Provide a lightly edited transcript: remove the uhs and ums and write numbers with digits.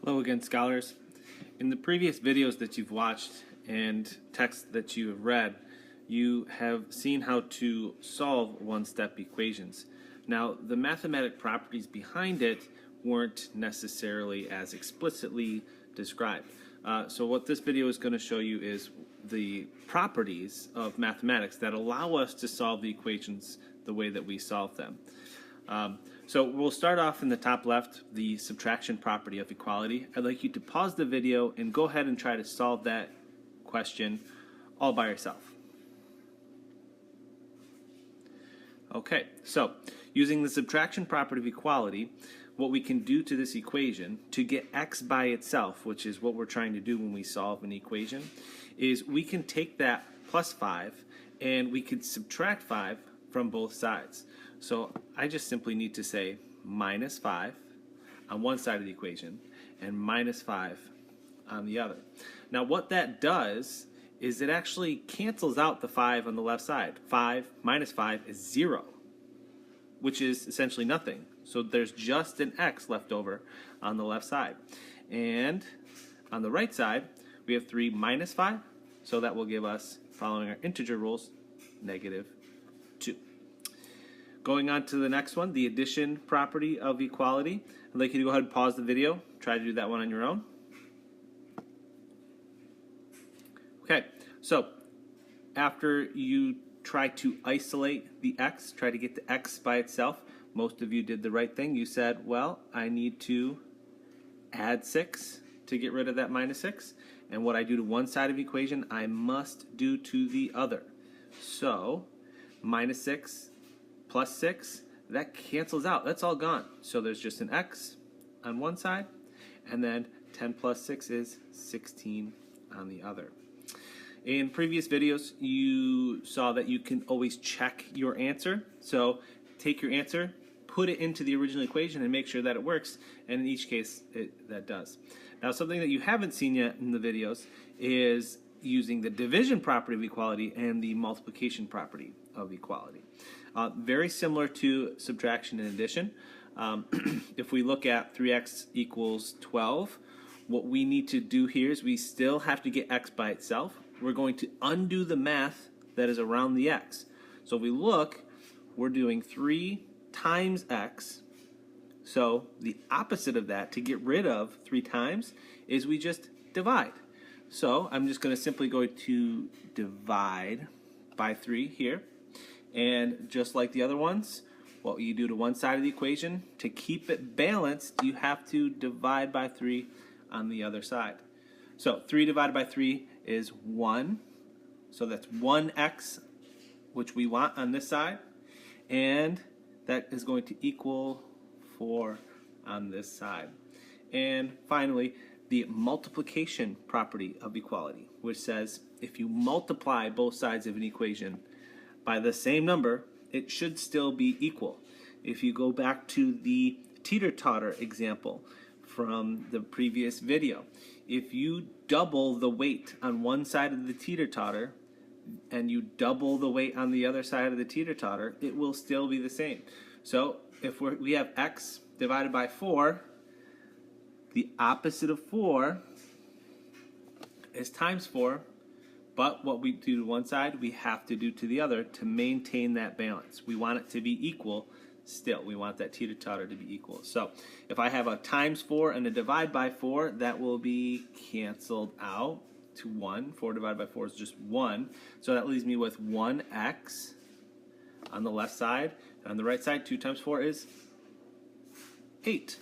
Hello again, scholars. In the previous videos that you've watched and texts that you have read, you have seen how to solve one-step equations. Now, the mathematic properties behind it weren't necessarily as explicitly described. So what this video is going to show you is the properties of mathematics that allow us to solve the equations the way that we solve them. So we'll start off in the top left, the subtraction property of equality. I'd like you to pause the video and go ahead and try to solve that question all by yourself. Okay, so using the subtraction property of equality, what we can do to this equation to get x by itself, which is what we're trying to do when we solve an equation, is we can take that plus 5 and we could subtract 5 from both sides. So I just simply need to say minus 5 on one side of the equation and minus 5 on the other. Now what that does is it actually cancels out the 5 on the left side. 5 minus 5 is 0, which is essentially nothing. So there's just an x left over on the left side. And on the right side, we have 3 minus 5, so that will give us, following our integer rules, negative 2. Going on to the next one, the addition property of equality. I'd like you to go ahead and pause the video. Try to do that one on your own. Okay, so after you try to isolate the x, try to get the x by itself, most of you did the right thing. You said, well, I need to add 6 to get rid of that minus 6. And what I do to one side of the equation, I must do to the other. So minus 6 plus 6, that cancels out. That's all gone. So there's just an x on one side, and then 10 plus 6 is 16 on the other. In previous videos, you saw that you can always check your answer. So take your answer, put it into the original equation, and make sure that it works. And in each case, that does. Now, something that you haven't seen yet in the videos is using the division property of equality and the multiplication property of equality. Very similar to subtraction and addition. If we look at 3x equals 12, what we need to do here is we still have to get x by itself. We're going to undo the math that is around the x. So if we look, we're doing 3 times x. So the opposite of that, to get rid of 3 times, is we just divide. So I'm just going to simply go to divide by 3 here. And just like the other ones, what you do to one side of the equation, to keep it balanced, you have to divide by 3 on the other side. So 3 divided by 3 is 1. So that's 1x, which we want on this side. And that is going to equal 4 on this side. And finally, the multiplication property of equality, which says if you multiply both sides of an equation by the same number, it should still be equal. If you go back to the teeter-totter example from the previous video, if you double the weight on one side of the teeter-totter and you double the weight on the other side of the teeter-totter, it will still be the same. So if we have x divided by 4, the opposite of 4 is times 4. But what we do to one side, we have to do to the other to maintain that balance. We want it to be equal still. We want that teeter-totter to be equal. So if I have a times 4 and a divide by 4, that will be canceled out to 1. 4 divided by 4 is just 1. So that leaves me with 1x on the left side. And on the right side, 2 times 4 is 8.